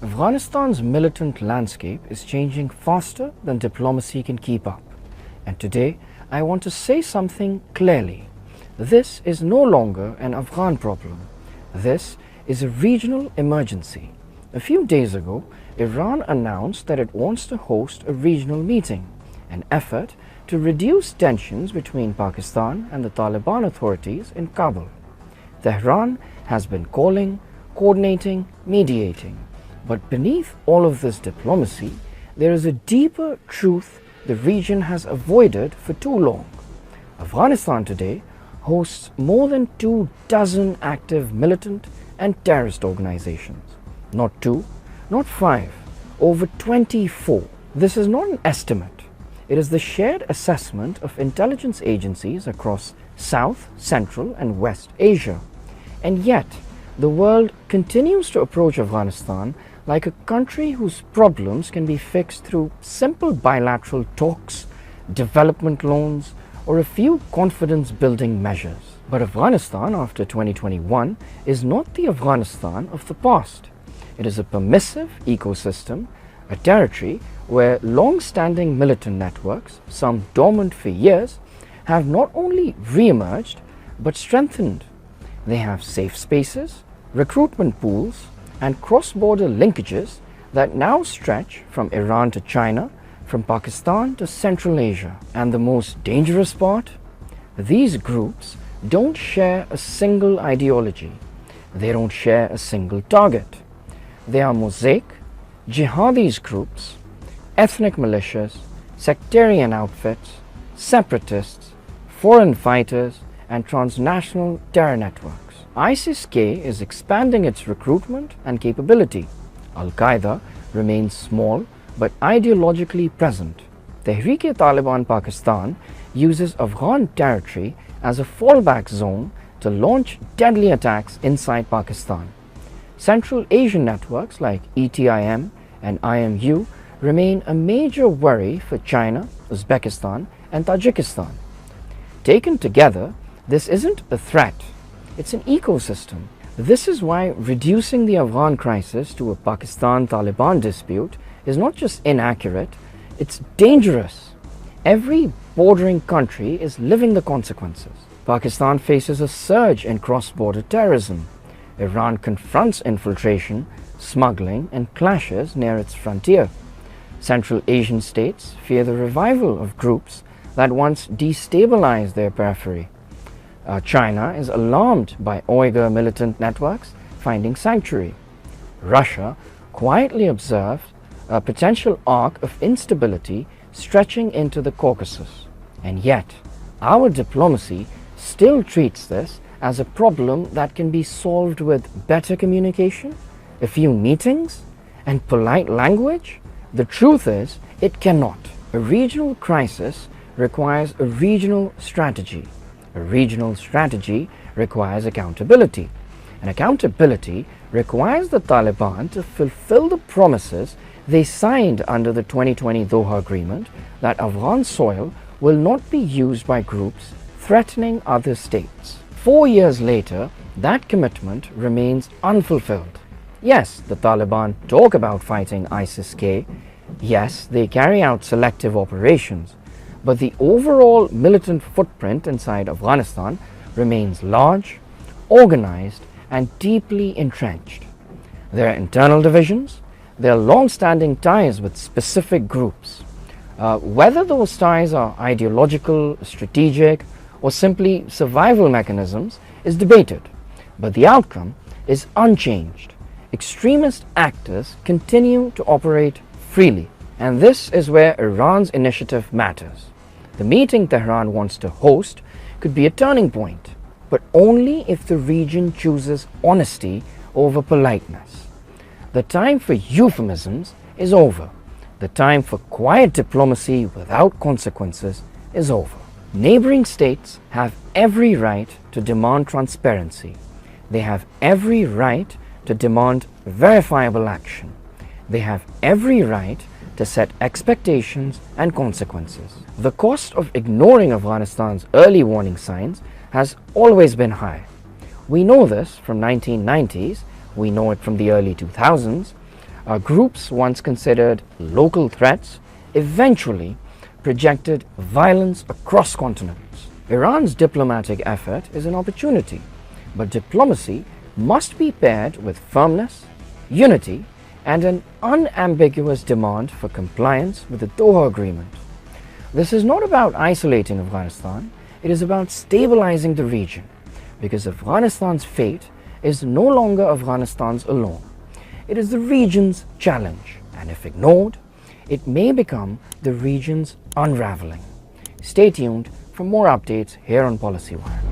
Afghanistan's militant landscape is changing faster than diplomacy can keep up. And today, I want to say something clearly. This is no longer an Afghan problem. This is a regional emergency. A few days ago, Iran announced that it wants to host a regional meeting, an effort to reduce tensions between Pakistan and the Taliban authorities in Kabul. Tehran has been calling, coordinating, mediating. But beneath all of this diplomacy, there is a deeper truth the region has avoided for too long. Afghanistan today hosts more than 24 active militant and terrorist organizations. Not 2, not 5, over 24. This is not an estimate. It is the shared assessment of intelligence agencies across South, Central and West Asia. And yet, the world continues to approach Afghanistan like a country whose problems can be fixed through simple bilateral talks, development loans, or a few confidence-building measures. But Afghanistan after 2021 is not the Afghanistan of the past. It is a permissive ecosystem, a territory where long-standing militant networks, some dormant for years, have not only re-emerged but strengthened. They have safe spaces, recruitment pools, and cross-border linkages that now stretch from Iran to China, from Pakistan to Central Asia. And the most dangerous part? These groups don't share a single ideology. They don't share a single target. They are mosaic, jihadis groups, ethnic militias, sectarian outfits, separatists, foreign fighters, and transnational terror networks. ISIS-K is expanding its recruitment and capability. Al-Qaeda remains small but ideologically present. Tehreek-e-Taliban Pakistan uses Afghan territory as a fallback zone to launch deadly attacks inside Pakistan. Central Asian networks like ETIM and IMU remain a major worry for China, Uzbekistan and Tajikistan. Taken together, this isn't a threat. It's an ecosystem. This is why reducing the Afghan crisis to a Pakistan-Taliban dispute is not just inaccurate, it's dangerous. Every bordering country is living the consequences. Pakistan faces a surge in cross-border terrorism. Iran confronts infiltration, smuggling and clashes near its frontier. Central Asian states fear the revival of groups that once destabilized their periphery. China is alarmed by Uyghur militant networks finding sanctuary. Russia quietly observed a potential arc of instability stretching into the Caucasus. And yet, our diplomacy still treats this as a problem that can be solved with better communication, a few meetings, and polite language. The truth is, it cannot. A regional crisis requires a regional strategy. A regional strategy requires accountability. And accountability requires the Taliban to fulfill the promises they signed under the 2020 Doha Agreement that Afghan soil will not be used by groups threatening other states. 4 years later, that commitment remains unfulfilled. Yes, the Taliban talk about fighting ISIS-K. Yes, they carry out selective operations. But the overall militant footprint inside Afghanistan remains large, organized, and deeply entrenched. There are internal divisions, there are long-standing ties with specific groups. Whether those ties are ideological, strategic, or simply survival mechanisms is debated, but the outcome is unchanged. Extremist actors continue to operate freely, and this is where Iran's initiative matters. The meeting Tehran wants to host could be a turning point, but only if the region chooses honesty over politeness. The time for euphemisms is over. The time for quiet diplomacy without consequences is over. Neighboring states have every right to demand transparency. They have every right to demand verifiable action. They have every right to set expectations and consequences. The cost of ignoring Afghanistan's early warning signs has always been high. We know this from 1990s, we know it from the early 2000s, Groups once considered local threats eventually projected violence across continents. Iran's diplomatic effort is an opportunity, but diplomacy must be paired with firmness, unity, and an unambiguous demand for compliance with the Doha Agreement. This is not about isolating Afghanistan, it is about stabilizing the region, because Afghanistan's fate is no longer Afghanistan's alone. It is the region's challenge, and if ignored, it may become the region's unraveling. Stay tuned for more updates here on PolicyWire.